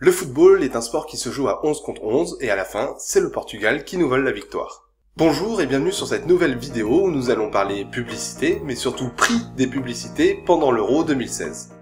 Le football est un sport qui se joue à 11 contre 11 et à la fin, c'est le Portugal qui nous vole la victoire. Bonjour et bienvenue sur cette nouvelle vidéo où nous allons parler publicité, mais surtout prix des publicités pendant l'Euro 2016.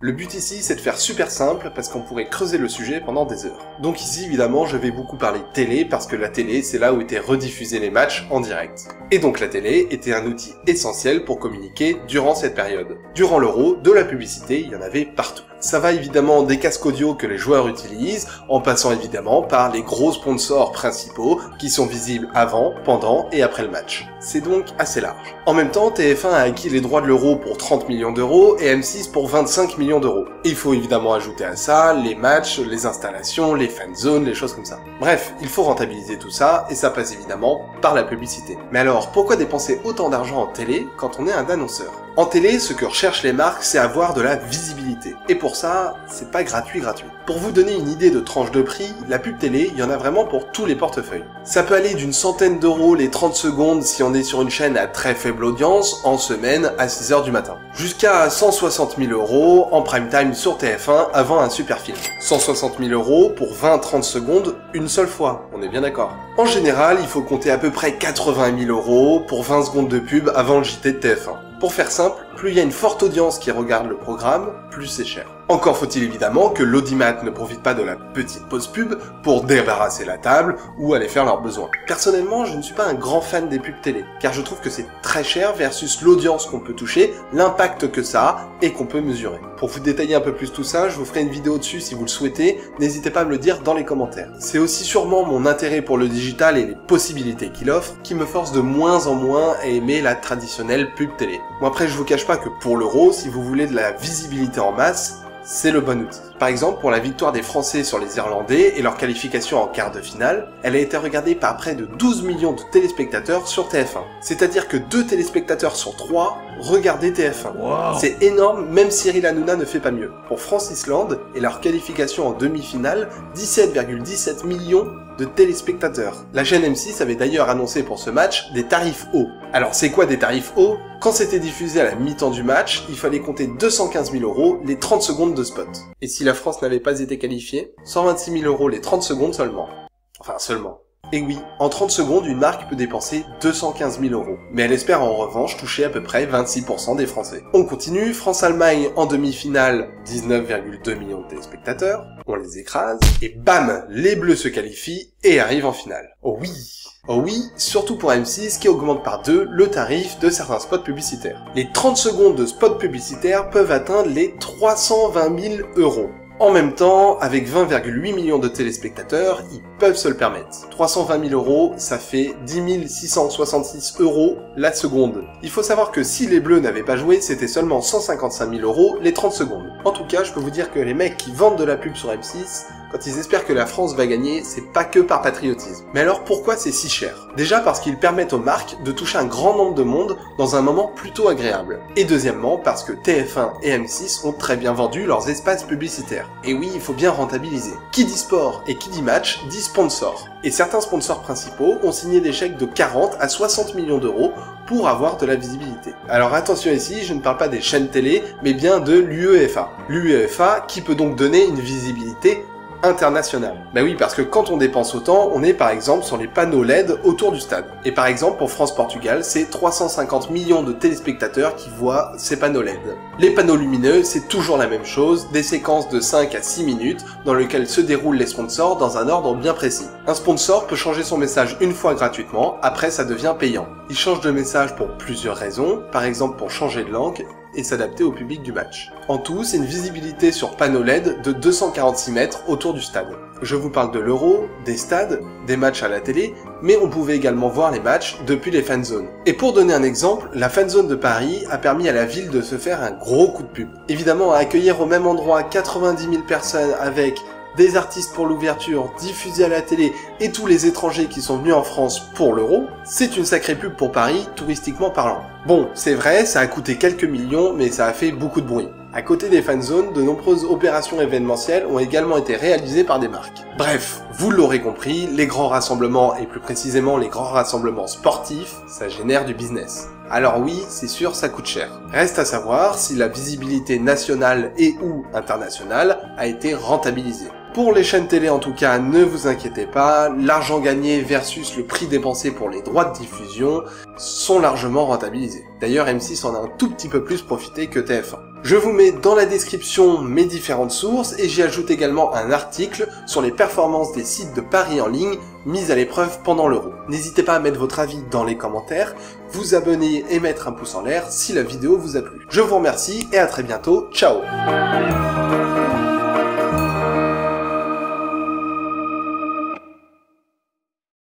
Le but ici, c'est de faire super simple parce qu'on pourrait creuser le sujet pendant des heures. Donc ici, évidemment, je vais beaucoup parler télé parce que la télé, c'est là où étaient rediffusés les matchs en direct. Et donc la télé était un outil essentiel pour communiquer durant cette période. Durant l'Euro, de la publicité, il y en avait partout. Ça va évidemment des casques audio que les joueurs utilisent, en passant évidemment par les gros sponsors principaux qui sont visibles avant, pendant et après le match. C'est donc assez large. En même temps, TF1 a acquis les droits de l'Euro pour 30 millions d'euros et M6 pour 25 millions d'euros. Et il faut évidemment ajouter à ça les matchs, les installations, les fan zones, les choses comme ça. Bref, il faut rentabiliser tout ça et ça passe évidemment par la publicité. Mais alors, pourquoi dépenser autant d'argent en télé quand on est un annonceur ? En télé, ce que recherchent les marques, c'est avoir de la visibilité. Et pour ça, c'est pas gratuit. Pour vous donner une idée de tranche de prix, la pub télé, il y en a vraiment pour tous les portefeuilles. Ça peut aller d'une centaine d'euros les 30 secondes si on est sur une chaîne à très faible audience, en semaine à 6h du matin. Jusqu'à 160 000 euros en prime time sur TF1 avant un super film. 160 000 euros pour 20-30 secondes une seule fois, on est bien d'accord. En général, il faut compter à peu près 80 000 euros pour 20 secondes de pub avant le JT de TF1. Pour faire simple, plus il y a une forte audience qui regarde le programme, plus c'est cher. Encore faut-il évidemment que l'audimat ne profite pas de la petite pause pub pour débarrasser la table ou aller faire leurs besoins. Personnellement, je ne suis pas un grand fan des pubs télé, car je trouve que c'est très cher versus l'audience qu'on peut toucher, l'impact que ça a et qu'on peut mesurer. Pour vous détailler un peu plus tout ça, je vous ferai une vidéo dessus si vous le souhaitez, n'hésitez pas à me le dire dans les commentaires. C'est aussi sûrement mon intérêt pour le digital et les possibilités qu'il offre qui me force de moins en moins à aimer la traditionnelle pub télé. Bon après, je vous cache pas que pour l'Euro, si vous voulez de la visibilité en masse, c'est le bon outil. Par exemple, pour la victoire des Français sur les Irlandais et leur qualification en quart de finale, elle a été regardée par près de 12 millions de téléspectateurs sur TF1. C'est-à-dire que 2 téléspectateurs sur 3 regardaient TF1. Wow. C'est énorme, même Cyril Hanouna ne fait pas mieux. Pour France-Islande et leur qualification en demi-finale, 17,17 millions de téléspectateurs. La chaîne M6 avait d'ailleurs annoncé pour ce match des tarifs hauts. Alors c'est quoi des tarifs hauts ? Quand c'était diffusé à la mi-temps du match, il fallait compter 215 000 euros les 30 secondes de spot. Et si la France n'avait pas été qualifiée, 126 000 euros les 30 secondes seulement. Enfin seulement. Et oui, en 30 secondes, une marque peut dépenser 215 000 euros. Mais elle espère en revanche toucher à peu près 26% des Français. On continue, France-Allemagne en demi-finale, 19,2 millions de téléspectateurs. On les écrase, et bam, les Bleus se qualifient et arrivent en finale. Oh oui! Oh oui, surtout pour M6 qui augmente par 2 le tarif de certains spots publicitaires. Les 30 secondes de spots publicitaires peuvent atteindre les 320 000 euros. En même temps, avec 20,8 millions de téléspectateurs, ils peuvent se le permettre. 320 000 euros, ça fait 10 666 euros la seconde. Il faut savoir que si les Bleus n'avaient pas joué, c'était seulement 155 000 euros les 30 secondes. En tout cas, je peux vous dire que les mecs qui vendent de la pub sur M6, quand ils espèrent que la France va gagner, c'est pas que par patriotisme. Mais alors pourquoi c'est si cher ? Déjà parce qu'ils permettent aux marques de toucher un grand nombre de monde dans un moment plutôt agréable. Et deuxièmement parce que TF1 et M6 ont très bien vendu leurs espaces publicitaires. Et oui, il faut bien rentabiliser. Qui dit sport et qui dit match dit sponsor. Et certains sponsors principaux ont signé des chèques de 40 à 60 millions d'euros pour avoir de la visibilité. Alors attention ici, je ne parle pas des chaînes télé, mais bien de l'UEFA. L'UEFA qui peut donc donner une visibilité international. Bah oui, parce que quand on dépense autant, on est par exemple sur les panneaux LED autour du stade. Et par exemple, pour France-Portugal, c'est 350 millions de téléspectateurs qui voient ces panneaux LED. Les panneaux lumineux, c'est toujours la même chose, des séquences de 5 à 6 minutes dans lesquelles se déroulent les sponsors dans un ordre bien précis. Un sponsor peut changer son message une fois gratuitement, après ça devient payant. Il change de message pour plusieurs raisons, par exemple pour changer de langue, et s'adapter au public du match. En tout, c'est une visibilité sur panneau LED de 246 mètres autour du stade. Je vous parle de l'Euro, des stades, des matchs à la télé, mais on pouvait également voir les matchs depuis les fan zones. Et pour donner un exemple, la fan zone de Paris a permis à la ville de se faire un gros coup de pub. Évidemment, à accueillir au même endroit 90 000 personnes avec des artistes pour l'ouverture, diffusés à la télé et tous les étrangers qui sont venus en France pour l'Euro, c'est une sacrée pub pour Paris, touristiquement parlant. Bon, c'est vrai, ça a coûté quelques millions, mais ça a fait beaucoup de bruit. À côté des fan zones, de nombreuses opérations événementielles ont également été réalisées par des marques. Bref, vous l'aurez compris, les grands rassemblements, et plus précisément les grands rassemblements sportifs, ça génère du business. Alors oui, c'est sûr, ça coûte cher. Reste à savoir si la visibilité nationale et ou internationale a été rentabilisée. Pour les chaînes télé en tout cas, ne vous inquiétez pas, l'argent gagné versus le prix dépensé pour les droits de diffusion sont largement rentabilisés. D'ailleurs, M6 en a un tout petit peu plus profité que TF1. Je vous mets dans la description mes différentes sources et j'y ajoute également un article sur les performances des sites de paris en ligne mis à l'épreuve pendant l'Euro. N'hésitez pas à mettre votre avis dans les commentaires, vous abonner et mettre un pouce en l'air si la vidéo vous a plu. Je vous remercie et à très bientôt, ciao!